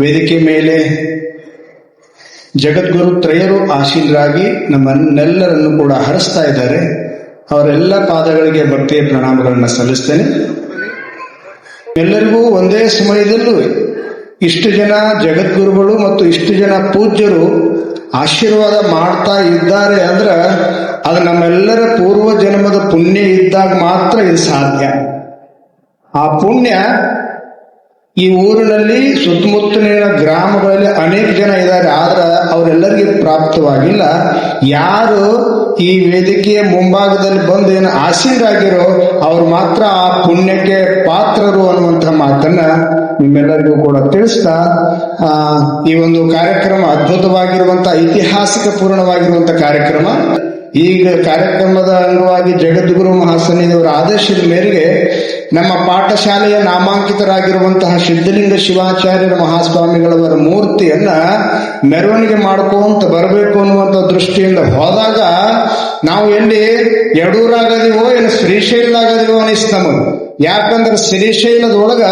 ವೇದಿಕೆ ಮೇಲೆ ಜಗದ್ಗುರು ತ್ರಯರು ಆಶೀಲರಾಗಿ ನಮ್ಮನ್ನೆಲ್ಲರನ್ನು ಕೂಡ ಹರಿಸ್ತಾ ಇದ್ದಾರೆ. ಅವರೆಲ್ಲ ಪಾದಗಳಿಗೆ ಭಕ್ತಿಯ ಪ್ರಣಾಮಗಳನ್ನು ಸಲ್ಲಿಸ್ತೇನೆ. ಎಲ್ಲರಿಗೂ ಒಂದೇ ಸಮಯದಲ್ಲೂ ಇಷ್ಟು ಜನ ಜಗದ್ಗುರುಗಳು ಮತ್ತು ಇಷ್ಟು ಜನ ಪೂಜ್ಯರು ಆಶೀರ್ವಾದ ಮಾಡ್ತಾ ಇದ್ದಾರೆ ಅಂದ್ರೆ ಅದು ನಮ್ಮೆಲ್ಲರ ಪೂರ್ವ ಜನ್ಮದ ಪುಣ್ಯ ಇದ್ದಾಗ ಮಾತ್ರ ಇದು ಸಾಧ್ಯ. ಆ ಪುಣ್ಯ ಈ ಊರಿನಲ್ಲಿ ಸುತ್ತಮುತ್ತಲಿನ ಗ್ರಾಮಗಳಲ್ಲಿ ಅನೇಕ ಜನ ಇದ್ದಾರೆ, ಆದ್ರೆ ಅವರೆಲ್ಲರಿಗೂ ಪ್ರಾಪ್ತವಾಗಿಲ್ಲ. ಯಾರು ಈ ವೇದಿಕೆಯ ಮುಂಭಾಗದಲ್ಲಿ ಬಂದು ಏನು ಆಸೀನರಾಗಿರೋ ಅವ್ರು ಮಾತ್ರ ಆ ಪುಣ್ಯಕ್ಕೆ ಪಾತ್ರರು ಅನ್ನುವಂಥ ಮಾತನ್ನ ನಿಮ್ಮೆಲ್ಲರಿಗೂ ಕೂಡ ತಿಳಿಸ್ತಾ ಈ ಒಂದು ಕಾರ್ಯಕ್ರಮ ಅದ್ಭುತವಾಗಿರುವಂತ ಐತಿಹಾಸಿಕ ಪೂರ್ಣವಾಗಿರುವಂತ ಕಾರ್ಯಕ್ರಮ. ಈಗ ಕಾರ್ಯಕ್ರಮದ ಅಂಗವಾಗಿ ಜಗದ್ಗುರು ಮಹಾಸನ್ನಿಧಿಯವರ ಆದೇಶದ ಮೇರೆಗೆ ನಮ್ಮ ಪಾಠಶಾಲೆಯ ನಾಮಾಂಕಿತರಾಗಿರುವಂತಹ ಸಿದ್ಧಲಿಂಗ ಶಿವಾಚಾರ್ಯರ ಮಹಾಸ್ವಾಮಿಗಳವರ ಮೂರ್ತಿಯನ್ನ ಮೆರವಣಿಗೆ ಮಾಡ್ಕೊಂತ ಬರಬೇಕು ಅನ್ನುವಂಥ ದೃಷ್ಟಿಯಿಂದ ಹೋದಾಗ ನಾವು ಎಲ್ಲಿ ಯಡೂರಾಗದಿವೋ ಏನು ಶ್ರೀಶೈಲಾಗದಿವೋ ಅನಿಸ್ತು ನಮಗೆ. ಯಾಕಂದ್ರೆ ಶ್ರೀಶೈಲದೊಳಗ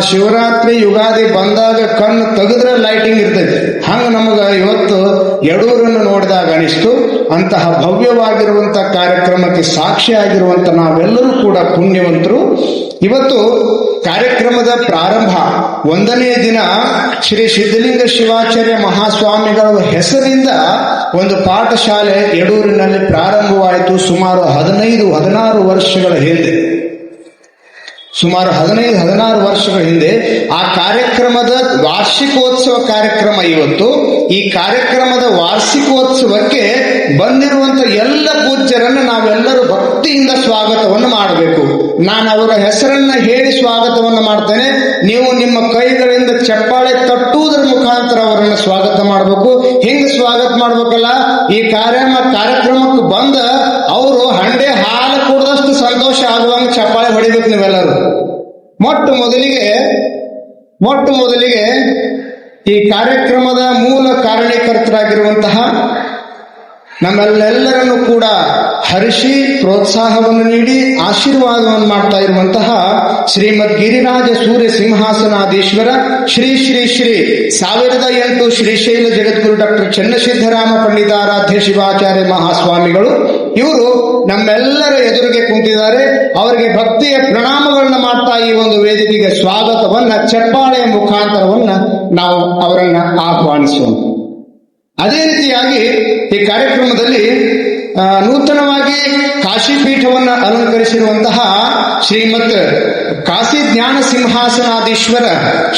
ಶಿವರಾತ್ರಿ ಯುಗಾದಿ ಬಂದಾಗ ಕಣ್ಣು ತೆಗೆದ್ರೆ ಲೈಟಿಂಗ್ ಇರ್ತೈತಿ. ಹಂಗ ನಮಗ ಇವತ್ತು ಯಡೂರನ್ನು ನೋಡಿದಾಗ ಅನಿಸ್ತು. ಅಂತಹ ಭವ್ಯವಾಗಿರುವಂತಹ ಕಾರ್ಯಕ್ರಮಕ್ಕೆ ಸಾಕ್ಷಿಯಾಗಿರುವಂತ ನಾವೆಲ್ಲರೂ ಕೂಡ ಪುಣ್ಯವಂತರು. ಇವತ್ತು ಕಾರ್ಯಕ್ರಮದ ಪ್ರಾರಂಭ 1ನೇ ದಿನ ಶ್ರೀ ಸಿದ್ಧಲಿಂಗ ಶಿವಾಚಾರ್ಯ ಮಹಾಸ್ವಾಮಿಗಳ ಹೆಸರಿಂದ ಒಂದು ಪಾಠಶಾಲೆ ಯಡೂರಿನಲ್ಲಿ ಪ್ರಾರಂಭವಾಯಿತು. ಸುಮಾರು 15-16 ವರ್ಷಗಳ ಹಿಂದೆ, ಸುಮಾರು 15-16 ವರ್ಷಗಳ ಹಿಂದೆ ಆ ಕಾರ್ಯಕ್ರಮದ ವಾರ್ಷಿಕೋತ್ಸವ ಕಾರ್ಯಕ್ರಮ ಇವತ್ತು. ಈ ಕಾರ್ಯಕ್ರಮದ ವಾರ್ಷಿಕೋತ್ಸವಕ್ಕೆ ಬಂದಿರುವಂತ ಎಲ್ಲ ಪೂಜ್ಯರನ್ನು ನಾವೆಲ್ಲರೂ ಭಕ್ತಿಯಿಂದ ಸ್ವಾಗತವನ್ನು ಮಾಡಬೇಕು. ನಾನು ಅವರ ಹೆಸರನ್ನ ಹೇಳಿ ಸ್ವಾಗತವನ್ನು ಮಾಡ್ತೇನೆ. ನೀವು ನಿಮ್ಮ ಕೈಗಳಿಂದ ಚಪ್ಪಾಳೆ ತಟ್ಟುವುದರ ಮುಖಾಂತರ ಅವರನ್ನು ಸ್ವಾಗತ ಮಾಡಬೇಕು. ಹಿಂಗೆ ಸ್ವಾಗತ ಮಾಡ್ಬೇಕಲ್ಲ. ಈ ಕಾರ್ಯಕ್ರಮಕ್ಕೆ ಬಂದ ಅವರು ಹಂಡೆ ಹಾಲು ಕುಡಿದಷ್ಟು ಸಂತೋಷ ಆಗುವಂಗ ಚಪ್ಪಾಳೆ ಹೊಡಿಬೇಕು ನೀವೆಲ್ಲರೂ. ಮೊಟ್ಟ ಮೊದಲಿಗೆ ಈ ಕಾರ್ಯಕ್ರಮದ ಮೂಲ ಕಾರಣೀಕರ್ತರಾಗಿರುವಂತಹ ನಮ್ಮೆಲ್ಲರನ್ನು ಕೂಡ ಹರಿಸಿ ಪ್ರೋತ್ಸಾಹವನ್ನು ನೀಡಿ ಆಶೀರ್ವಾದವನ್ನು ಮಾಡ್ತಾ ಇರುವಂತಹ ಶ್ರೀಮದ್ ಗಿರಿರಾಜ ಸೂರ್ಯ ಸಿಂಹಾಸನಾಧೀಶ್ವರ ಶ್ರೀ ಶ್ರೀ ಶ್ರೀ 1008 ಶ್ರೀಶೈಲ ಜಗದ್ಗುರು ಡಾಕ್ಟರ್ ಚನ್ನಸಿದ್ದರಾಮ ಪಂಡಿತಾರಾಧ್ಯ ಶಿವಾಚಾರ್ಯ ಮಹಾಸ್ವಾಮಿಗಳು ಇವರು ನಮ್ಮೆಲ್ಲರ ಎದುರಿಗೆ ಕುಂತಿದ್ದಾರೆ. ಅವರಿಗೆ ಭಕ್ತಿಯ ಪ್ರಣಾಮಗಳನ್ನ ಮಾಡ್ತಾ ಈ ಒಂದು ವೇದಿಕೆಗೆ ಸ್ವಾಗತವನ್ನ ಚಪ್ಪಾಳೆಯ ಮುಖಾಂತರವನ್ನ ನಾವು ಅವರನ್ನ ಆಹ್ವಾನಿಸೋಣ. ಅದೇ ರೀತಿಯಾಗಿ ಈ ಕಾರ್ಯಕ್ರಮದಲ್ಲಿ ನೂತನವಾಗಿ ಕಾಶಿಪೀಠವನ್ನು ಅಲಂಕರಿಸಿರುವಂತಹ ಶ್ರೀಮತ್ ಕಾಶಿ ಜ್ಞಾನ ಸಿಂಹಾಸನಾಧೀಶ್ವರ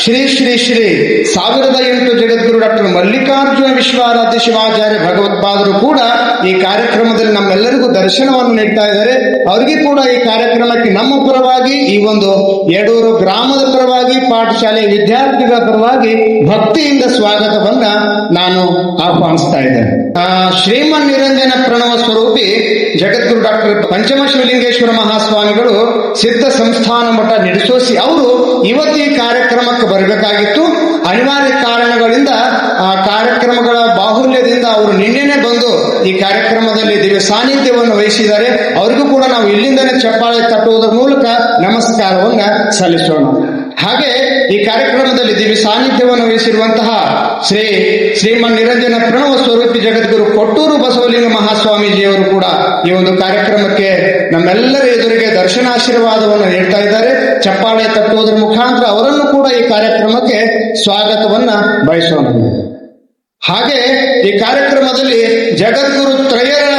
ಶ್ರೀ ಶ್ರೀ ಶ್ರೀ 1008 ಜಗದ್ಗುರು ಡಾಕ್ಟರ್ ಮಲ್ಲಿಕಾರ್ಜುನ ವಿಶ್ವಾರಾಧ್ಯ ಶಿವಾಚಾರ್ಯ ಭಗವತ್ಪಾದರು ಕೂಡ ಈ ಕಾರ್ಯಕ್ರಮದಲ್ಲಿ ನಮ್ಮೆಲ್ಲರಿಗೂ ದರ್ಶನವನ್ನು ನೀಡ್ತಾ ಇದ್ದಾರೆ. ಅವರಿಗೆ ಕೂಡ ಈ ಕಾರ್ಯಕ್ರಮಕ್ಕೆ ನಮ್ಮ ಪರವಾಗಿ, ಈ ಒಂದು ಯಡೂರು ಗ್ರಾಮದ ಪರವಾಗಿ, ಪಾಠಶಾಲೆಯ ವಿದ್ಯಾರ್ಥಿಗಳ ಪರವಾಗಿ ಭಕ್ತಿಯಿಂದ ಸ್ವಾಗತವನ್ನ ನಾನು ಆಹ್ವಾನಿಸ್ತಾ ಇದ್ದೇನೆ. ಶ್ರೀಮನ್ ನಿರಂಜನ ಪ್ರಣವ ಸ್ವರೂಪಿ ಜಗದ್ಗುರು ಡಾಕ್ಟರ್ ಪಂಚಮ ಶಿವಲಿಂಗೇಶ್ವರ ಮಹಾಸ್ವಾಮಿಗಳು ಸಿದ್ಧ ಸಂಸ್ಥಾನ ಮಠ ನಿಡಸೋಸಿ ಅವರು ಇವತ್ತು ಈ ಕಾರ್ಯಕ್ರಮಕ್ಕೆ ಬರಬೇಕಾಗಿತ್ತು. ಅನಿವಾರ್ಯ ಕಾರಣಗಳಿಂದ ಆ ಕಾರ್ಯಕ್ರಮಗಳ ಬಾಹುಲ್ಯದಿಂದ ಅವರು ನಿನ್ನೆನೆ ಬಂದು ಈ ಕಾರ್ಯಕ್ರಮದಲ್ಲಿ ದಿವ್ಯ ಸಾನ್ನಿಧ್ಯವನ್ನು ವಹಿಸಿದ್ದಾರೆ. ಅವರಿಗೂ ಕೂಡ ನಾವು ಇಲ್ಲಿಂದನೇ ಚಪ್ಪಾಳೆ ತಟ್ಟುವುದರ ಮೂಲಕ ನಮಸ್ಕಾರವನ್ನ ಸಲ್ಲಿಸೋಣ. ಹಾಗೆ ಈ ಕಾರ್ಯಕ್ರಮದಲ್ಲಿ ದಿವ್ಯ ಸಾನ್ನಿಧ್ಯವನ್ನು ವಹಿಸಿರುವಂತಹ ಶ್ರೀಮನ್ ನಿರಂಜನ ಪ್ರಣವ ಸ್ವರೂಪಿ ಜಗದ್ಗುರು ಕೊಟ್ಟೂರು ಬಸವಲಿಂಗ ಮಹಾಸ್ವಾಮೀಜಿಯವರು ಕೂಡ ಈ ಒಂದು ಕಾರ್ಯಕ್ರಮಕ್ಕೆ ನಮ್ಮೆಲ್ಲರ ಎದುರಿಗೆ ದರ್ಶನಾಶೀರ್ವಾದವನ್ನು ನೀಡ್ತಾ ಇದ್ದಾರೆ. ಚಪ್ಪಾಳೆ ತಟ್ಟುವುದರ ಮುಖಾಂತರ ಅವರನ್ನು ಕೂಡ ಈ ಕಾರ್ಯಕ್ರಮಕ್ಕೆ ಸ್ವಾಗತವನ್ನ ಬಯಸೋಣ. ಹಾಗೆ ಈ ಕಾರ್ಯಕ್ರಮದಲ್ಲಿ ಜಗದ್ಗುರು ತ್ರಯರ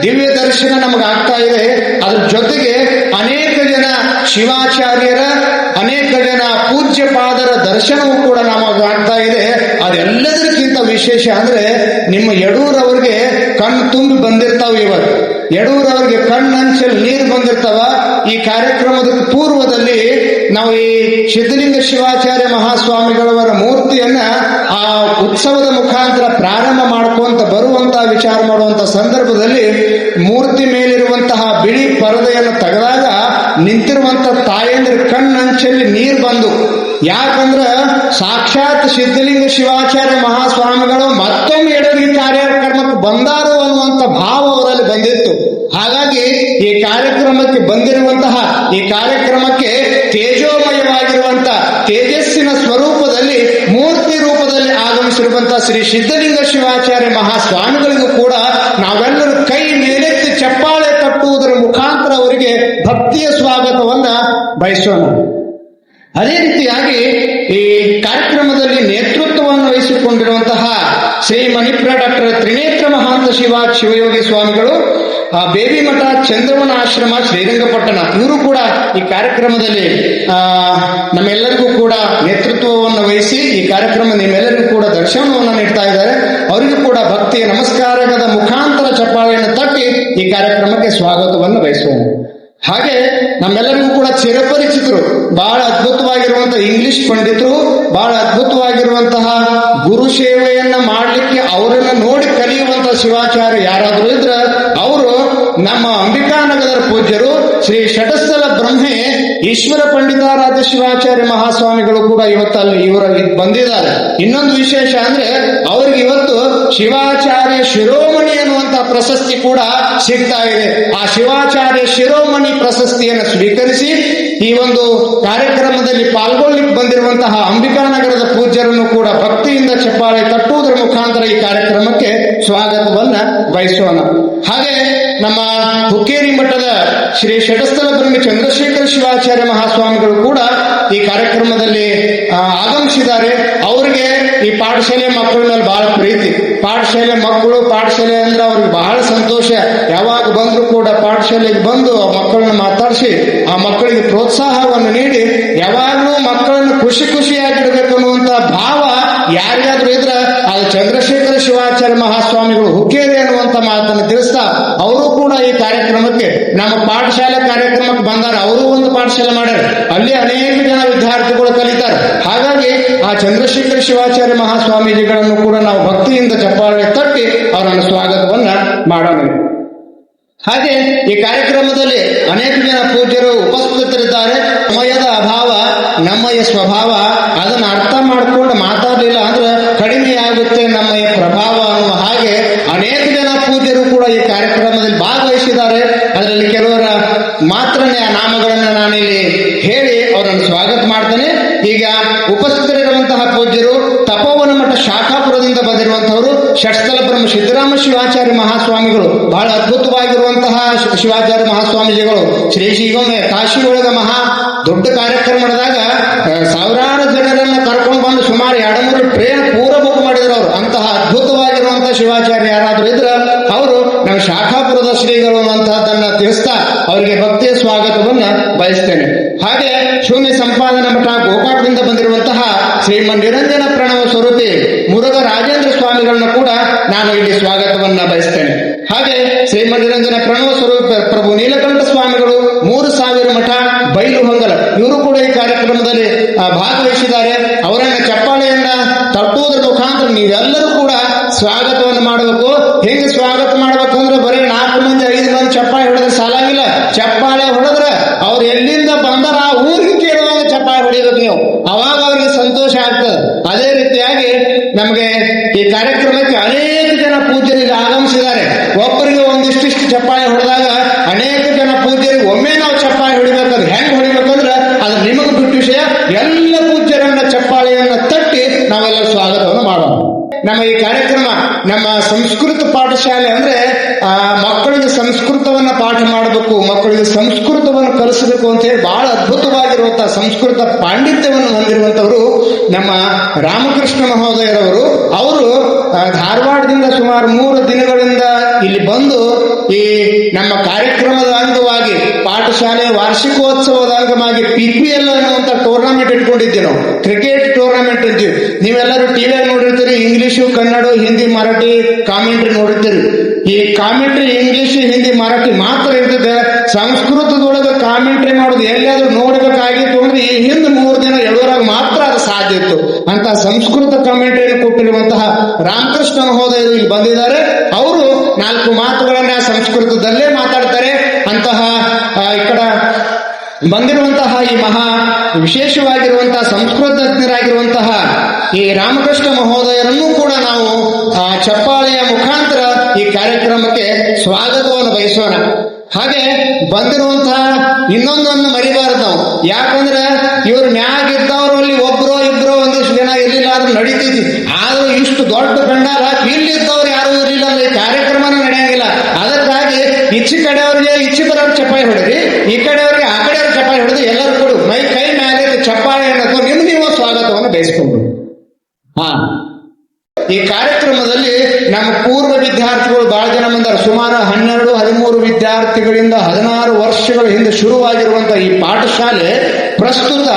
ದಿವ್ಯ ದರ್ಶನ ನಮಗಾಗ್ತಾ ಇದೆ. ಅದ್ರ ಜೊತೆಗೆ ಅನೇಕ ಜನ ಶಿವಾಚಾರ್ಯರ, ಅನೇಕ ಜನ ಪೂಜ್ಯ ಪಾದರ ದರ್ಶನವೂ ಕೂಡ ನಮಗಾಗ್ತಾ ಇದೆ. ಅದೆಲ್ಲದಕ್ಕಿಂತ ವಿಶೇಷ ಅಂದ್ರೆ ನಿಮ್ಮ ಯಡೂರವ್ರಿಗೆ ಕಣ್ಣು ತುಂಬಿ ಬಂದಿರ್ತಾವ. ಇವತ್ತು ಯಡೂರವ್ರಿಗೆ ಕಣ್ಣಂಚಲ್ಲಿ ನೀರು ಬಂದಿರ್ತಾವ. ಈ ಕಾರ್ಯಕ್ರಮದ ಪೂರ್ವದಲ್ಲಿ ನಾವು ಈ ಸಿದ್ಧಲಿಂಗ ಶಿವಾಚಾರ್ಯ ಮಹಾಸ್ವಾಮಿಗಳವರ ಮೂರ್ತಿಯನ್ನ ಆ ಉತ್ಸವದ ಮುಖಾಂತರ ಪ್ರಾರಂಭ ಮಾಡ್ಕೊಂತ ಬರುವಂತಹ ವಿಚಾರ ಮಾಡುವಂತ ಸಂದರ್ಭದಲ್ಲಿ ಮೂರ್ತಿ ಮೇಲಿರುವಂತಹ ಬಿಳಿ ಪರದೆಯನ್ನು ತೆಗೆದಾಗ ನಿಂತಿರುವಂತ ತಾಯಂದ್ರ ಕಣ್ಣಂಚಲ್ಲಿ ನೀರು ಬಂದು, ಯಾಕಂದ್ರ ಸಾಕ್ಷಾತ್ ಸಿದ್ಧಲಿಂಗ ಶಿವಾಚಾರ್ಯ ಮಹಾಸ್ವಾಮಿಗಳು ಮತ್ತೊಮ್ಮೆ ಯಡೂರಿಗೆ ಕಾರ್ಯಕ್ರಮಕ್ಕೆ ಬಂದಾರು ಅನ್ನುವಂತ ಭಾವ ಅವರಲ್ಲಿ ಬಂದಿತ್ತು. ಹಾಗಾಗಿ ಈ ಕಾರ್ಯಕ್ರಮಕ್ಕೆ ಬಂದಿರುವಂತಹ ಈ ಕಾರ್ಯಕ್ರಮಕ್ಕೆ ತೇಜೋಮಯವಾಗಿರುವಂತ ತೇಜಸ್ಸಿನ ಸ್ವರೂಪದಲ್ಲಿ ಮೂರ್ತಿ ಶ್ರೀ ಸಿದ್ಧಲಿಂಗ ಶಿವಾಚಾರ್ಯ ಮಹಾಸ್ವಾಮಿಗಳಿಗೂ ಕೂಡ ನಾವೆಲ್ಲರೂ ಕೈ ಮೇಲೆತ್ತಿ ಚಪ್ಪಾಳೆ ತಟ್ಟುವುದರ ಮುಖಾಂತರ ಅವರಿಗೆ ಭಕ್ತಿಯ ಸ್ವಾಗತವನ್ನ ಬಯಸೋಣ. ಅದೇ ರೀತಿಯಾಗಿ ಈ ಕಾರ್ಯಕ್ರಮದಲ್ಲಿ ನೇತೃತ್ವವನ್ನು ವಹಿಸಿಕೊಂಡಿರುವಂತಹ ಶ್ರೀ ಮಣಿಪ್ರ ಡಾಕ್ಟರ್ ತ್ರಿನೇತ್ರ ಮಹಾಂತ ಶಿವಯೋಗಿ ಸ್ವಾಮಿಗಳು, ಬೇಬಿ ಮಠ ಚಂದ್ರವನ ಆಶ್ರಮ ಶ್ರೀರಂಗಪಟ್ಟಣ, ಇವರು ಕೂಡ ಈ ಕಾರ್ಯಕ್ರಮದಲ್ಲಿ ನಮ್ಮೆಲ್ಲರಿಗೂ ಕೂಡ ನೇತೃತ್ವವನ್ನು ವಹಿಸಿ ಈ ಕಾರ್ಯಕ್ರಮ ನಿಮ್ಮೆಲ್ಲರಿಗೂ ಕೂಡ ದರ್ಶನವನ್ನು ನೀಡ್ತಾ ಇದ್ದಾರೆ. ಅವರಿಗೂ ಕೂಡ ಭಕ್ತಿಯ ನಮಸ್ಕಾರದ ಮುಖಾಂತರ ಚಪ್ಪಾಳೆಯನ್ನು ತಟ್ಟಿ ಈ ಕಾರ್ಯಕ್ರಮಕ್ಕೆ ಸ್ವಾಗತವನ್ನು ಬಯಸೋಣ. ಹಾಗೆ ನಮ್ಮೆಲ್ಲರಿಗೂ ಕೂಡ ಚಿರಪರಿಚಿತರು, ಬಹಳ ಅದ್ಭುತವಾಗಿರುವಂತಹ ಇಂಗ್ಲಿಷ್ ಪಂಡಿತರು, ಬಹಳ ಅದ್ಭುತವಾಗಿರುವಂತಹ ಗುರು ಸೇವೆಯನ್ನ ಮಾಡಲಿಕ್ಕೆ ಅವರನ್ನು ನೋಡಿ ಕಲಿಯುವಂತಹ ಶಿವಾಚಾರ್ಯ ಯಾರಾದರೂ ಇದ್ರೆ ಅವರು ನಮ್ಮ ಅಂಬಿಕಾನಗರದ ಪೂಜ್ಯರು ಶ್ರೀ ಷಟಸ್ಥಲ ಬ್ರಹ್ಮೆ ಈಶ್ವರ ಪಂಡಿತಾರಾಧ್ಯ ಶಿವಾಚಾರ್ಯ ಮಹಾಸ್ವಾಮಿಗಳು ಕೂಡ ಇವರು ಬಂದಿದ್ದಾರೆ. ಇನ್ನೊಂದು ವಿಶೇಷ ಅಂದ್ರೆ ಅವ್ರಿಗೆ ಇವತ್ತು ಶಿವಾಚಾರ್ಯ ಶಿರೋಮಣಿ ಅನ್ನುವಂತಹ ಪ್ರಶಸ್ತಿ ಕೂಡ ಸಿಗ್ತಾ ಇದೆ. ಆ ಶಿವಾಚಾರ್ಯ ಶಿರೋಮಣಿ ಪ್ರಶಸ್ತಿಯನ್ನು ಸ್ವೀಕರಿಸಿ ಈ ಒಂದು ಕಾರ್ಯಕ್ರಮದಲ್ಲಿ ಪಾಲ್ಗೊಳ್ಳಿಕ್ಕೆ ಬಂದಿರುವಂತಹ ಅಂಬಿಕಾನಗರದ ಪೂಜ್ಯರನ್ನು ಕೂಡ ಭಕ್ತಿಯಿಂದ ಚಪ್ಪಾಳೆ ತಟ್ಟುವುದರ ಮುಖಾಂತರ ಈ ಕಾರ್ಯಕ್ರಮಕ್ಕೆ ಸ್ವಾಗತವನ್ನ ಬಯಸೋಣ. ಹಾಗೆ ನಮ್ಮ ಹುಕ್ಕೇರಿ ಮಠದ ಶ್ರೀ ಷಟಸ್ಥಲ ಬ್ರಹ್ಮ ಚಂದ್ರಶೇಖರ ಶಿವಾಚಾರ್ಯ ಮಹಾಸ್ವಾಮಿಗಳು ಕೂಡ ಈ ಕಾರ್ಯಕ್ರಮದಲ್ಲಿ ಆಗಮಿಸಿದ್ದಾರೆ. ಅವರಿಗೆ ಈ ಪಾಠಶಾಲೆ ಮಕ್ಕಳ ಮೇಲೆ ಬಹಳ ಪ್ರೀತಿ. ಪಾಠಶಾಲೆ ಮಕ್ಕಳು, ಪಾಠಶಾಲೆ ಅಂದ್ರೆ ಅವ್ರಿಗೆ ಬಹಳ ಸಂತೋಷ. ಯಾವಾಗ ಬಂದ್ರು ಕೂಡ ಪಾಠಶಾಲೆಗೆ ಬಂದು ಆ ಮಕ್ಕಳನ್ನ ಮಾತಾಡಿಸಿ ಆ ಮಕ್ಕಳಿಗೆ ಪ್ರೋತ್ಸಾಹವನ್ನು ನೀಡಿ ಯಾವಾಗಲೂ ಮಕ್ಕಳನ್ನು ಖುಷಿಯಾಗಿಡ್ಬೇಕು ಅನ್ನುವಂತ ಭಾವ ಯಾರಿಗಾದ್ರೂ ಇದ್ರೆ ಅದು ಚಂದ್ರಶೇಖರ ಶಿವಾಚಾರ್ಯ ಮಹಾಸ್ವಾಮಿಗಳು ಹುಕ್ಕೇರಿ ಅನ್ನುವಂತ ಮಾತನ್ನು ತಿಳಿಸ್ತಾ ಅವರು ಕೂಡ ಈ ಕಾರ್ಯಕ್ರಮಕ್ಕೆ ನಮ್ಮ ಪಾಠಶಾಲೆ ಕಾರ್ಯಕ್ರಮಕ್ಕೆ ಬಂದಾರ. ಅವರು ಒಂದು ಪಾಠಶಾಲೆ ಮಾಡ್ಯಾರ, ಅಲ್ಲಿ ಅನೇಕ ಜನ ವಿದ್ಯಾರ್ಥಿಗಳು ಕಲಿತಾರೆ. ಹಾಗಾಗಿ ಆ ಚಂದ್ರಶೇಖರ ಶಿವಾಚಾರ್ಯ ಮಹಾಸ್ವಾಮೀಜಿಗಳನ್ನು ಕೂಡ ನಾವು ಭಕ್ತಿಯಿಂದ ಚಪ್ಪಾಳೆ ತಟ್ಟಿ ಅವರನ್ನು ಸ್ವಾಗತವನ್ನ ಮಾಡೋಣ. ಹಾಗೆ ಈ ಕಾರ್ಯಕ್ರಮದಲ್ಲಿ ಅನೇಕ ಜನ ಪೂಜ್ಯರು ಉಪಸ್ಥಿತರಿದ್ದಾರೆ. ಸಮಯದ ಅಭಾವ ನಮ್ಮಯ ಸ್ವಭಾವ, ಅದನ್ನು ಅರ್ಥ ಮಾಡಿಕೊಂಡು ಮಾತಾಡಲಿಲ್ಲ ಅಂದ್ರೆ ಕಡಿಮೆಯಾಗುತ್ತೆ ನಮ್ಮಯ ಪ್ರಭಾವ ಅನ್ನುವ ಹಾಗೆ ಅನೇಕ ಜನ ಪೂಜ್ಯರು ಕೂಡ ಈ ಕಾರ್ಯಕ್ರಮದಲ್ಲಿ ಭಾಗವಹಿಸಿದ್ದಾರೆ. ಅದರಲ್ಲಿ ಕೆಲವರ ಮಾತ್ರನೇ ಆ ನಾಮಗಳನ್ನು ನಾನಿಲ್ಲಿ ಹೇಳಿ ಅವರನ್ನು ಸ್ವಾಗತ ಮಾಡ್ತೇನೆ. ಈಗ ಉಪಸ್ಥಿತರಿರುವಂತಹ ಪೂಜ್ಯರು ತಪೋವನ ಮಠ ಶಾಖಾಪುರದಿಂದ ಬಂದಿರುವಂತಹವರು ಷಟ್ಸ್ಥಲ ಬ್ರಹ್ಮ ಸಿದ್ದರಾಮ ಶಿವಾಚಾರ್ಯ ಮಹಾಸ್ವಾಮಿಗಳು, ಬಹಳ ಅದ್ಭುತವಾಗಿರುವಂತಹ ಶಿವಾಚಾರ್ಯ ಮಹಾಸ್ವಾಮೀಜಿಗಳು. ಶ್ರೀಗೊಮ್ಮೆ ಕಾಶಿ ಒಳಗ ಮಹಾ ದೊಡ್ಡ ಕಾರ್ಯಕ್ರಮ ನಡೆದಾಗ ಸಾವಿರಾರು ಜನರನ್ನ ಕರ್ಕೊಂಡು ಬಂದು ಸುಮಾರು 2-3 ಟ್ರೇನ್ ಪೂರ ಬುಕ್ ಮಾಡಿದ್ರು ಅವರು. ಅಂತಹ ಅದ್ಭುತವಾಗಿರುವಂತಹ ಶಿವಾಚಾರ್ಯ ಯಾರಾದ್ರೂ ಇದ್ರೆ ಅವರು ನಮ್ಮ ಶಾಖಾಪುರದ ಶ್ರೀಗಳು ಅನ್ನುವಂತಹದನ್ನ ತಿಳಿಸ್ತಾ ಅವರಿಗೆ ಭಕ್ತಿಯ ಸ್ವಾಗತವನ್ನ ಬಯಸ್ತೇನೆ. ಹಾಗೆ ಶೂನ್ಯ ಸಂಪಾದನಾ ಮಠ ಗೋಕಾಕದಿಂದ ಬಂದಿರುವಂತಹ ಶ್ರೀಮನ್ ನಿರಂಜನ ಪ್ರಣವ ಸ್ವರೂಪಿ ಮುರುಘ ರಾಜೇಂದ್ರ ಸ್ವಾಮಿಗಳನ್ನ ಕೂಡ ನಾನು ಇಲ್ಲಿ ಸ್ವಾಗತವನ್ನ ಬಯಸ್ತೇನೆ. ಹಾಗೆ ಶ್ರೀಮನ್ ನಿರಂಜನ ಪ್ರಣವ ಸ್ವರೂಪ ಪ್ರಭು ನೀಲಕಂಠ ಸ್ವಾಮಿಗಳು 3000 ಮಠ ಬೈಲು ಹೊಂಗಲ, ಇವರು ಕೂಡ ಈ ಕಾರ್ಯಕ್ರಮದಲ್ಲಿ ಭಾಗವಹಿಸಿದ್ದಾರೆ. ಅವರನ್ನ ಚಪ್ಪಾಳೆಯನ್ನ ತಟ್ಟುವುದರ ಮುಖಾಂತರ ನೀವೆಲ್ಲರೂ ಕೂಡ ಸ್ವಾಗತವನ್ನು ಮಾಡಬೇಕು. ಹೆಂಗೆ ಸ್ವಾಗತ ಮಾಡ್ಬೇಕು ಅಂದ್ರೆ ಬರೀ 4 ಮಂದಿ 5 ಮಂದಿ ಚಪ್ಪಾಳೆ ಹೊಡೆದ್ರೆ ಸಾಲಾಗಿಲ್ಲ. ಚಪ್ಪಾಳೆ ಹೊಡೆದ್ರೆ ಅವ್ರು ಎಲ್ಲಿಂದ ಬಂದರ ಆ ಊರಿಗೆ ಕೇಳುವಾಗ ಚಪ್ಪಾಳೆ ಹೊಡಿಬೇಕು ನೀವು, ಅವಾಗ ಅವ್ರಿಗೆ ಸಂತೋಷ ಆಗ್ತದೆ. ಅದೇ ರೀತಿಯಾಗಿ ನಮಗೆ ಈ ಕಾರ್ಯಕ್ರಮಕ್ಕೆ ಅನೇಕ ಜನ ಪೂಜ್ಯರಿಗೆ ಆಗಮಿಸಿದ್ದಾರೆ. ಒಬ್ಬರಿಗೆ ಒಂದಿಷ್ಟಿಷ್ಟು ಚಪ್ಪಾಳೆ ಹೊಡೆದಾಗ ಅನೇಕ ಜನ ಪೂಜ್ಯರಿಗೆ ಒಮ್ಮೆ ನಾವು ಚಪ್ಪಾಳೆ ಹೊಡಿಬೇಕಾದ್ರೆ ಹೆಂಗ್ ಹೊಡಿಬೇಕಂದ್ರೆ ಅದು ನಿಮಗೆ ಬಿಟ್ಟು ವಿಷಯ. ಎಲ್ಲ ಪೂಜ್ಯರನ್ನ ಚಪ್ಪಾಳೆಯನ್ನ ತಟ್ಟಿ ನಾವೆಲ್ಲ ಸ್ವಾಗತವನ್ನು ಮಾಡೋಣ. ನಮ್ಮ ಈ ಕಾರ್ಯಕ್ರಮ ನಮ್ಮ ಸಂಸ್ಕೃತ ಪಾಠಶಾಲೆ ಅಂದ್ರೆ ಮಕ್ಕಳಿಗೆ ಸಂಸ್ಕೃತವನ್ನ ಪಾಠ ಮಾಡಬೇಕು, ಮಕ್ಕಳಿಗೆ ಸಂಸ್ಕೃತವನ್ನು ಕಲಿಸಬೇಕು ಅಂತ ಹೇಳಿ ಬಹಳ ಅದ್ಭುತವಾಗಿರುವಂತಹ ಸಂಸ್ಕೃತ ಪಾಂಡಿತ್ಯವನ್ನು ಹೊಂದಿರುವಂತವರು ನಮ್ಮ ರಾಮಕೃಷ್ಣ ಮಹೋದಯರವರು. ಅವರು ಧಾರವಾಡದಿಂದ ಸುಮಾರು 3 ದಿನಗಳಿಂದ ಇಲ್ಲಿ ಬಂದು ಈ ನಮ್ಮ ಕಾರ್ಯಕ್ರಮದ ಅಂಗವಾಗಿ ಪಾಠಶಾಲೆ ವಾರ್ಷಿಕೋತ್ಸವದ ಅಂಗವಾಗಿ PPL ಅನ್ನುವಂತ ಟೂರ್ನಮೆಂಟ್ ಇಟ್ಕೊಂಡಿದ್ದೀವಿ ನಾವು. ಕ್ರಿಕೆಟ್ ಟೂರ್ನಮೆಂಟ್ ಇದ್ದೀವಿ. ನೀವೆಲ್ಲರೂ ಟಿವಿಯಾಗಿ ನೋಡಿರ್ತೀರಿ, ಇಂಗ್ಲಿಷು, ಕನ್ನಡ, ಹಿಂದಿ, ಮರಾಠಿ ಕಾಮೆಂಟ್ರಿ ನೋಡಿರ್ತೀರಿ. ಈ ಕಾಮೆಂಟ್ರಿ ಇಂಗ್ಲಿಷ್, ಹಿಂದಿ, ಮರಾಠಿ ಮಾತ್ರ ಇರ್ತದೆ. ಸಂಸ್ಕೃತದೊಳಗೆ ಕಾಮೆಂಟ್ರಿ ಮಾಡೋದು ಎಲ್ಲಾದ್ರೂ ನೋಡ್ಬೇಕಾಗಿತ್ತು ಅಂದ್ರೆ ಈ ಹಿಂದೆ 3 ದಿನ ಎಳುವರಾಗ ಮಾತ್ರ ಅದು ಸಾಧ್ಯ ಇತ್ತು. ಅಂತ ಸಂಸ್ಕೃತ ಕಾಮೆಂಟ್ರಿಯನ್ನು ಕೊಟ್ಟಿರುವಂತಹ ರಾಮಕೃಷ್ಣ ಮಹೋದಯರು ಇಲ್ಲಿ ಬಂದಿದ್ದಾರೆ. ಅವರು 4 ಮಾತುಗಳನ್ನ ಸಂಸ್ಕೃತದಲ್ಲೇ ಮಾತಾಡ್ತಾರೆ. ಅಂತಹ ಈ ಕಡೆ ಬಂದಿರುವಂತಹ ಈ ಮಹಾ ವಿಶೇಷವಾಗಿರುವಂತಹ ಸಂಸ್ಕೃತಜ್ಞರಾಗಿರುವಂತಹ ಈ ರಾಮಕೃಷ್ಣ ಮಹೋದಯರನ್ನು ಕೂಡ ನಾವು ಚಪ್ಪಾಳೆಯ ಮುಖಾಂತರ ಈ ಕಾರ್ಯಕ್ರಮಕ್ಕೆ ಸ್ವಾಗತವನ್ನು ಬಯಸೋಣ. ಹಾಗೆ ಬಂದಿರುವಂತಹ ಇನ್ನೊಂದನ್ನು ಮರಿಬಾರದು ನಾವು. ಯಾಕಂದ್ರೆ ಇವ್ರು ನ್ಯಾಗಿದ್ದವರಲ್ಲಿ ಒಬ್ರೋ ಇಬ್ರೋ ಒಂದಿಷ್ಟು ಜನ ಇರ್ಲಿಲ್ಲ ಆದ್ರೂ ನಡೀತೈತಿ. ಆದ್ರೂ ಇಷ್ಟು ದೊಡ್ಡ ಚಪ್ಪಾಳೆ ಹೊಡೆದ್ರಿ, ಈ ಕಡೆಯವ್ರಿಗೆ ಆ ಕಡೆಯವ್ರಿಗೆ ಚಪ್ಪಾಳೆ ಹೊಡೆದು ಎಲ್ಲರೂ ಕೂಡ ಕೈ ಮೇಲೆ ಚಪ್ಪಾಳೆ ಅನ್ನೋದು ನಿಮ್ ನೀವು ಸ್ವಾಗತವನ್ನು ಬಯಸ್ಕೊಂಡ್ರು. ಈ ಕಾರ್ಯಕ್ರಮದಲ್ಲಿ ನಮ್ಮ ಪೂರ್ವ ವಿದ್ಯಾರ್ಥಿಗಳು ಬಹಳ ಜನ ಬಂದಾರೆ. ಸುಮಾರು 12-13 ವಿದ್ಯಾರ್ಥಿಗಳಿಂದ 16 ವರ್ಷಗಳ ಹಿಂದೆ ಶುರುವಾಗಿರುವಂತಹ ಈ ಪಾಠಶಾಲೆ ಪ್ರಸ್ತುತ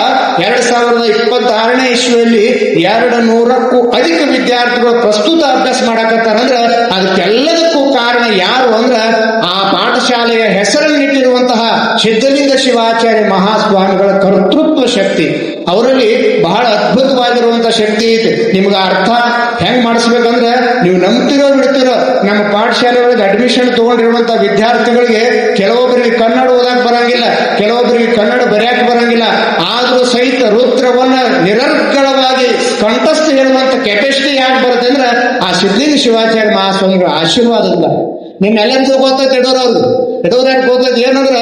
2026ನೇ ಇಸ್ವಿಯಲ್ಲಿ 200ಕ್ಕೂ ಅಧಿಕ ವಿದ್ಯಾರ್ಥಿಗಳು ಪ್ರಸ್ತುತ ಅಭ್ಯಾಸ ಮಾಡಕತ್ತಾರಂದ್ರ ಅದಕ್ಕೆಲ್ಲದಕ್ಕೂ ಕಾರಣ ಯಾರು ಅಂದ್ರ ಆ ಪಾಠಶಾಲೆಯ ಹೆಸರನ್ನಿಟ್ಟಿರುವಂತಹ ಸಿದ್ಧಲಿಂಗ ಶಿವಾಚಾರ್ಯ ಮಹಾಸ್ವಾಮಿಗಳ ಕರ್ತೃತ್ವ ಶಕ್ತಿ. ಅವರಲ್ಲಿ ಬಹಳ ಅದ್ಭುತವಾಗಿರುವಂತಹ ಶಕ್ತಿ ಐತೆ. ನಿಮ್ಗೆ ಅರ್ಥ ಹೆಂಗ್ ಮಾಡಿಸ್ಬೇಕಂದ್ರೆ, ನೀವು ನಂಬ್ತಿರೋ ಬಿಡ್ತಿರೋ ನಮ್ಮ ಪಾಠಶಾಲೆ ಒಳಗೆ ಅಡ್ಮಿಷನ್ ತಗೊಂಡಿರುವಂತಹ ವಿದ್ಯಾರ್ಥಿಗಳಿಗೆ ಕೆಲವೊಬ್ಬರಿಗೆ ಕನ್ನಡ ಓದಕ್ ಬರಂಗಿಲ್ಲ, ಕೆಲವೊಬ್ಬರಿಗೆ ಕನ್ನಡ ಬರೆಯಕ್ ಬರಂಗಿಲ್ಲ. ಆದ್ರೂ ಸಹಿತ ರುದ್ರವನ್ನ ನಿರರ್ಗಳವಾಗಿ ಕಂಠಸ್ಥ ಹೇಳುವಂತ ಕೆಪಾಸಿಟಿ ಯಾಕೆ ಬರುತ್ತೆ ಅಂದ್ರೆ ಆ ಸಿದ್ಧಲಿಂಗ ಶಿವಾಚಾರ್ಯ ಮಹಾಸ್ವಾಮಿಗಳ ಆಶೀರ್ವಾದದಿಂದ. ನಿಮ್ಮೆಲ್ಲರಿಗೂ ಗೊತ್ತೈತೆ ಎಡೋರ್ಯಾಕೆ ಗೊತ್ತೈತೆ ಏನಂದ್ರ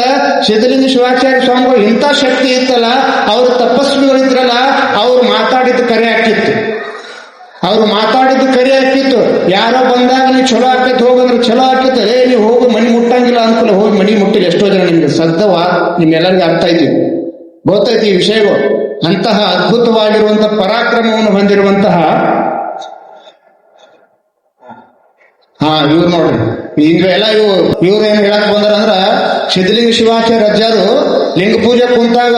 ಸಿದ್ಧಲಿಂಗ ಶಿವಾಚಾರ್ಯ ಸ್ವಾಮಿಗಳು ಇಂಥ ಶಕ್ತಿ ಇತ್ತಲ್ಲ, ಅವ್ರ ತಪಸ್ವಿಗಳಿದ್ರಲ್ಲ, ಅವ್ರು ಮಾತಾಡಿದ್ದು ಕರೆ ಹಾಕಿತ್ತು. ಯಾರೋ ಬಂದಾಗ ನೀವು ಚಲೋ ಆಕೈತಿ ಹೋಗಂದ್ರೆ ಚಲೋ ಆಕೈತೆ, ನೀವು ಹೋಗಿ ಮನಿ ಮುಟ್ಟಂಗಿಲ್ಲ ಅನ್ಕೊಳ್ಳಿ, ಹೋಗಿ ಮನಿ ಮುಟ್ಟಿಲ್ಲ. ಎಷ್ಟೋ ಜನ ನಿಮ್ಗೆ ಸದ್ದವ ನಿಮ್ಮೆಲ್ಲರಿಗೂ ಅರ್ಥ ಇದ್ದೀವಿ, ಗೊತ್ತೈತಿ ಈ ವಿಷಯಗಳು. ಅಂತಹ ಅದ್ಭುತವಾಗಿರುವಂತಹ ಪರಾಕ್ರಮವನ್ನು ಹೊಂದಿರುವಂತಹ ಇವ್ರು ನೋಡ್ರಿ, ಹಿಂಗೆಲ್ಲ ಇವ್ರು ಏನ್ ಹೇಳಕ್ ಬಂದಾರ ಅಂದ್ರ ಸಿದ್ಧಲಿಂಗ ಶಿವಾಚಾರ್ಯ ಅಜ್ಜರು ಲಿಂಗ ಪೂಜೆ ಕುಂತಾಗ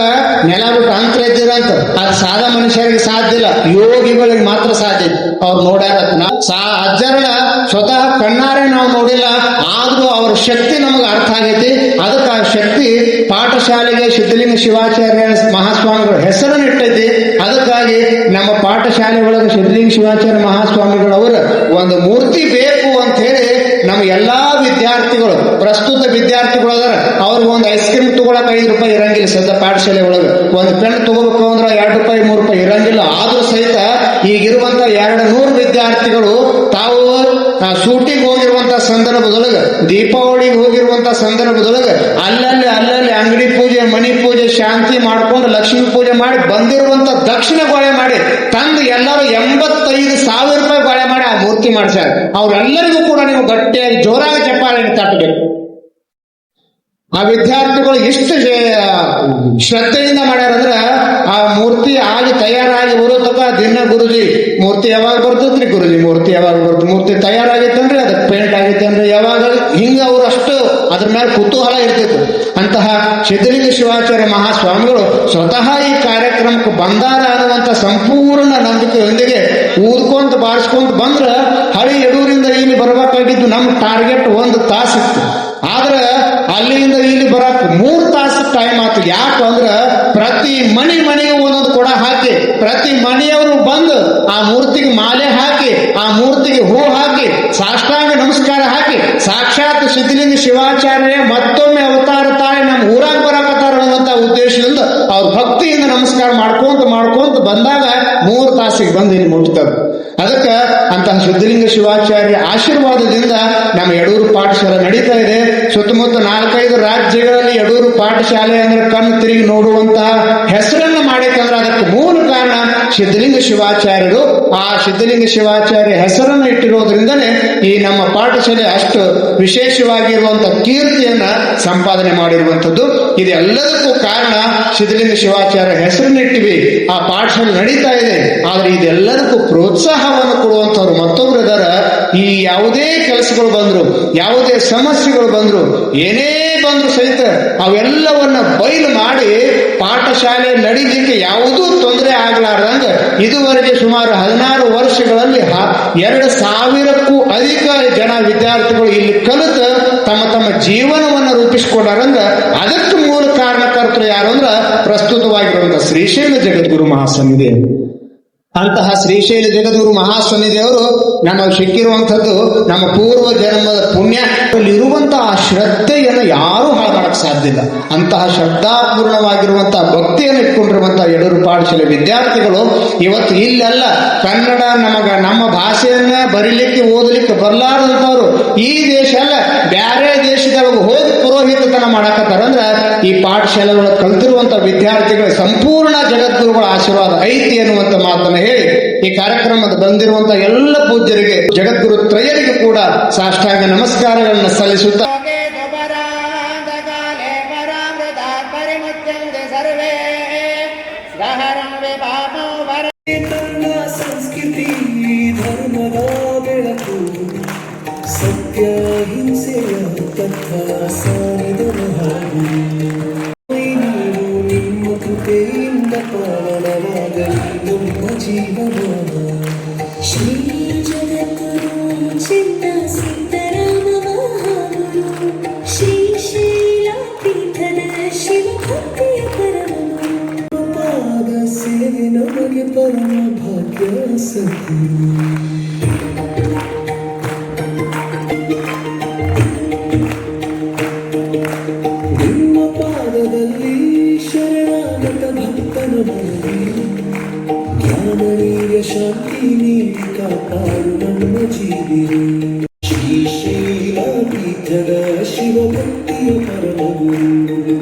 ನೆಲ ಬಿಟ್ಟು ಅಂತರ ಇದ್ದೀರಂತ. ಅದು ಸಾದಾ ಮನುಷ್ಯರಿಗೆ ಸಾಧ್ಯ ಇಲ್ಲ, ಯೋಗಿಗಳಿಗೆ ಮಾತ್ರ ಸಾಧ್ಯ. ಅವ್ರು ನೋಡ್ಯಾರ ಅಜ್ಜರನ್ನ ಸ್ವತಃ ಕಣ್ಣಾರೆ ನಾವು ನೋಡಿಲ್ಲ, ಆದ್ರೂ ಅವ್ರ ಶಕ್ತಿ ನಮಗೆ ಅರ್ಥ ಆಗೈತಿ. ಅದಕ್ಕೆ ಆ ಶಕ್ತಿ ಪಾಠಶಾಲೆಗೆ ಸಿದ್ಧಲಿಂಗ ಶಿವಾಚಾರ್ಯ ಮಹಾಸ್ವಾಮಿಗಳ ಹೆಸರನ್ನಿಟ್ಟೈತಿ. ಅದಕ್ಕಾಗಿ ನಮ್ಮ ಪಾಠಶಾಲೆ ಒಳಗೆ ಸಿದ್ಧಲಿಂಗ ಶಿವಾಚಾರ್ಯ ಮಹಾಸ್ವಾಮಿಗಳವರ ಒಂದು ಮೂರ್ತಿ ಬೇಕು ಅಂತ ಹೇಳಿ ನಮ್ಮ ಎಲ್ಲಾ ವಿದ್ಯಾರ್ಥಿಗಳು, ಪ್ರಸ್ತುತ ವಿದ್ಯಾರ್ಥಿಗಳು ಅದಾರ, ಅವ್ರಿಗೆ ಒಂದು ಐಸ್ ಕ್ರೀಮ್ ತಗೊಳಕ್ 5 ರೂಪಾಯಿ ಇರಂಗಿಲ್ಲ. ಸದ್ಯ ಪಾಠಶಾಲೆ ಒಳಗೆ ಒಂದು ಪೆನ್ ತಗೋಬೇಕು ಅಂದ್ರೆ 2 ರೂಪಾಯಿ 3 ರೂಪಾಯಿ ಇರಂಗಿಲ್ಲ. ಆದ್ರೂ ಸಹಿತ ಈಗಿರುವಂತ 200 ವಿದ್ಯಾರ್ಥಿಗಳು ತಾವು ಶೂಟಿಂಗ್ ಹೋಗಿರುವಂತ ಸಂದರ್ಭದೊಳಗೆ, ದೀಪಾವಳಿಗೆ ಹೋಗಿರುವಂತ ಸಂದರ್ಭದೊಳಗೆ ಅಲ್ಲಲ್ಲಿ ಅಂಗಡಿ ಪೂಜೆ, ಮನಿ ಪೂಜೆ, ಶಾಂತಿ ಮಾಡ್ಕೊಂಡು ಲಕ್ಷ್ಮೀ ಪೂಜೆ ಮಾಡಿ ಬಂದಿರುವಂತ ದಕ್ಷಿಣ ಗೋಳೆ ಮಾಡಿ ತಂದು ಎಲ್ಲರೂ 85,000 ರೂಪಾಯಿ ಗೋಳೆ ಮಾಡಿ ಆ ಮೂರ್ತಿ ಮಾಡ್ಸ್ಯಾರ. ಅವ್ರೆಲ್ಲರಿಗೂ ಕೂಡ ನೀವು ಗಟ್ಟಿಯಾಗಿ ಜೋರಾಗಿ ಚಪ್ಪಾಳೆ ತಟ್ಟಬೇಕು. ಆ ವಿದ್ಯಾರ್ಥಿಗಳು ಎಷ್ಟು ಶ್ರದ್ಧೆಯಿಂದ ಮಾಡ್ಯಾರಂದ್ರ ಆ ಮೂರ್ತಿ ಆಗಿ ತಯಾರಾಗಿ ಬರೋ ತನಕ ದಿನ ಗುರುಜಿ ಮೂರ್ತಿ ಯಾವಾಗ ಬರ್ತದ್ರಿ, ಗುರುಜಿ ಮೂರ್ತಿ ಯಾವಾಗ ಬರ್ತದೆ, ಮೂರ್ತಿ ತಯಾರಾಗೈತನ್ರಿ, ಅದಕ್ಕೆ ಪೇಂಟ್ ಆಗೈತೇನ್ರಿ, ಯಾವಾಗ ಹಿಂಗ ಅವ್ರು ಅಷ್ಟು ಅದ್ರ ಮೇಲೆ ಕುತೂಹಲ ಇರ್ತಿತ್ತು. ಅಂತಹ ಸಿದ್ಧಲಿಂಗ ಶಿವಾಚಾರ್ಯ ಮಹಾಸ್ವಾಮಿಗಳು ಸ್ವತಃ ಈ ಕಾರ್ಯಕ್ರಮಕ್ಕೆ ಬಂದಾರ ಅನ್ನುವಂತ ಸಂಪೂರ್ಣ ನಂಬಿಕೆಯೊಂದಿಗೆ ಊದ್ಕೊಂತ ಬಾರಿಸ್ಕೊಂತ ಬಂದ್ರ ಹಳಿ ಯಡೂರಿಂದ ಇಲ್ಲಿ ಬರ್ಬೇಕಾಗಿದ್ದು ನಮ್ಮ ಟಾರ್ಗೆಟ್ 1 ತಾಸಿತ್ತು. ಆದ್ರೆ ಅಲ್ಲಿಂದ ಇಲ್ಲಿ ಬರಕ್ 3 ತಾಸು ಟೈಮ್ ಆಯ್ತು. ಯಾಕಂದ್ರ ಪ್ರತಿ ಮನೆಗೆ ಒಂದೊಂದು ಕೊಡ ಹಾಕಿ, ಪ್ರತಿ ಮನೆಯವರು ಬಂದು ಆ ಮೂರ್ತಿಗೆ ಮಾಲೆ ಹಾಕಿ, ಆ ಮೂರ್ತಿಗೆ ಹೂ ಹಾಕಿ, ಸಾಷ್ಟಾಂಗ ನಮಸ್ಕಾರ ಹಾಕಿ, ಸಾಕ್ಷಾತ್ ಸಿದ್ಧಲಿಂಗ ಶಿವಾಚಾರ್ಯ ಮತ್ತೊಮ್ಮೆ ಅವತಾರ ತಾಯಿ ನಮ್ಮ ಊರಾಗ ಬರಕತ್ತಾರ ಅನ್ನುವಂತ ಉದ್ದೇಶದಿಂದ ಅವ್ರ ಭಕ್ತಿಯಿಂದ ನಮಸ್ಕಾರ ಮಾಡ್ಕೊಂತ ಬಂದಾಗ 3 ತಾಸಿಗೆ ಬಂದು ಇಲ್ಲಿ ಮುಟ್ತಾರೆ. ಅದಕ್ಕೆ ಅಂತಹ ಸಿದ್ಧಲಿಂಗ ಶಿವಾಚಾರ್ಯ ಆಶೀರ್ವಾದದಿಂದ ನಮ್ಮ ಯಡೂರು ಪಾಠಶಾಲೆ ನಡೀತಾ ಇದೆ. ಸುತ್ತಮುತ್ತ 4-5 ರಾಜ್ಯಗಳಲ್ಲಿ ಯಡೂರು ಪಾಠಶಾಲೆ ಅಂದ್ರೆ ಕಣ್ಣು ತಿರುಗಿ ನೋಡುವಂತಹ ಹೆಸರನ್ನು ಮಾಡಿಕಂದ್ರೆ ಅದಕ್ಕೆ ಮೂಲ ಕಾರಣ ಸಿದ್ಧಲಿಂಗ ಶಿವಾಚಾರ್ಯರು. ಆ ಸಿದ್ಧಲಿಂಗ ಶಿವಾಚಾರ್ಯ ಹೆಸರನ್ನು ಇಟ್ಟಿರೋದ್ರಿಂದನೇ ಈ ನಮ್ಮ ಪಾಠಶಾಲೆ ಅಷ್ಟು ವಿಶೇಷವಾಗಿರುವಂತಹ ಕೀರ್ತಿಯನ್ನ ಸಂಪಾದನೆ ಮಾಡಿರುವಂಥದ್ದು. ಇದೆಲ್ಲದಕ್ಕೂ ಕಾರಣ ಸಿದ್ಧಲಿಂಗ ಶಿವಾಚಾರ್ಯ ಹೆಸರನ್ನಿಟ್ಟಿವಿ, ಆ ಪಾಠಶಾಲೆ ನಡೀತಾ ಇದೆ. ಆದ್ರೆ ಇದೆಲ್ಲದಕ್ಕೂ ಪ್ರೋತ್ಸಾಹವನ್ನು ಕೊಡುವಂತವ್ರು ಮತ್ತೊಬ್ರು ಇದಾರ. ಈ ಯಾವುದೇ ಕೆಲಸಗಳು ಬಂದ್ರು, ಯಾವುದೇ ಸಮಸ್ಯೆಗಳು ಬಂದ್ರು, ಏನೇ ಬಂದ್ರು ಸಹಿತ ಅವೆಲ್ಲವನ್ನ ಬಯಲು ಮಾಡಿ ಪಾಠಶಾಲೆ ನಡೀಲಿಕ್ಕೆ ಯಾವುದೂ ತೊಂದರೆ ಆಗ್ಲಾರ್ದಂಗ ಇದುವರೆಗೆ ಸುಮಾರು 16 ವರ್ಷಗಳಲ್ಲಿ 2,000ಕ್ಕೂ ಅಧಿಕ ಜನ ವಿದ್ಯಾರ್ಥಿಗಳು ಇಲ್ಲಿ ಕಲಿತ ತಮ್ಮ ಜೀವನವನ್ನು ರೂಪಿಸಿಕೊಂಡಾರಂದ್ರ ಅದಕ್ಕೆ ಮೂಲ ಕಾರಣಕರ್ತರು ಯಾರು ಅಂದ್ರ ಪ್ರಸ್ತುತವಾಗಿರುವಂತಹ ಶ್ರೀಶೈಲ ಜಗದ್ಗುರು ಮಹಾಸನ್ನಿಧಿ. ಅಂತಹ ಶ್ರೀಶೈಲ ಜಗದ್ಗುರು ಮಹಾಸನ್ನಿಧಿಯವರು ನಮಗೆ ಸಿಕ್ಕಿರುವಂಥದ್ದು ನಮ್ಮ ಪೂರ್ವ ಜನ್ಮದ ಪುಣ್ಯ. ಇರುವಂತಹ ಶ್ರದ್ಧೆಯನ್ನು ಯಾರೂ ಹಾಳು ಮಾಡಕ್ ಸಾಧ್ಯ ಇಲ್ಲ. ಅಂತಹ ಶ್ರದ್ಧಾಪೂರ್ಣವಾಗಿರುವಂತಹ ಭಕ್ತಿಯನ್ನು ಇಟ್ಕೊಂಡಿರುವಂತಹ ಯಡೂರು ಪಾಠಶಾಲೆ ವಿದ್ಯಾರ್ಥಿಗಳು ಇವತ್ತು ಇಲ್ಲೆಲ್ಲ ಕನ್ನಡ ನಮ್ಮ ಭಾಷೆಯನ್ನ ಬರೀಲಿಕ್ಕೆ ಓದಲಿಕ್ಕೆ ಬರ್ಲಾರ್ದಂಥವ್ರು ಈ ದೇಶ ಅಲ್ಲ ಬ್ಯಾರೆ ದೇಶದೊಳಗೆ ಹೋಗಿ ಪುರೋಹಿತತನ ಮಾಡಕತ್ತಾರಂದ್ರ ಈ ಪಾಠಶಾಲೆಗಳು ಕಲ್ತಿರುವಂತಹ ವಿದ್ಯಾರ್ಥಿಗಳ ಸಂಪೂರ್ಣ ಜಗದ್ಗುರುಗಳ ಆಶೀರ್ವಾದ ಐತಿ ಎನ್ನುವಂತ ಮಾತನ್ನ ಹೇಳಿ ಈ ಕಾರ್ಯಕ್ರಮದ ಬಂದಿರುವಂತಹ ಎಲ್ಲ ಪೂಜ್ಯರಿಗೆ ಜಗದ್ಗುರು ತ್ರಯರಿಗೂ ಕೂಡ ಸಾಷ್ಟಾಂಗ ನಮಸ್ಕಾರಗಳನ್ನು ಸಲ್ಲಿಸುತ್ತಾ ಸಾರಿದ ಮಹಾಗುರು ನೀವು ನಿಮ್ಮ ಕೃಪೆಯಿಂದ ಪಾವನವಾಗಲಿ ನಮ್ಮ ಜೀವನ ಶ್ರೀ ಜಗದ್ಗುರು ಚಿತ್ತ ಸಿದ್ದರಾಮ ಮಹಾಗುರು ಶ್ರೀ ಶೈಲಾಪೀಠದ ಶಿವಭಕ್ತಿಯ ಪರಮಗುರು ಪಾದ ಸೇವೆ ನಮಗೆ ಪರಮ ಭಾಗ್ಯ ಸದ್ಗುರು ನಿಮ್ಮ ಪಾದದಲ್ಲಿ ಶರಣಾಗತ ಭಕ್ತನ ಬರಲಿ ಜ್ಞಾನವೀರ್ಯ ಶಾಂತಿ ನೀಡಿ ಕಾಪಾಡು ನಮ್ಮ ಜೀವಿರು ಶ್ರೀ ಶೈಲಾಪೀಠದ ಶಿವಭಕ್ತಿಯ ಪರಮಗುರು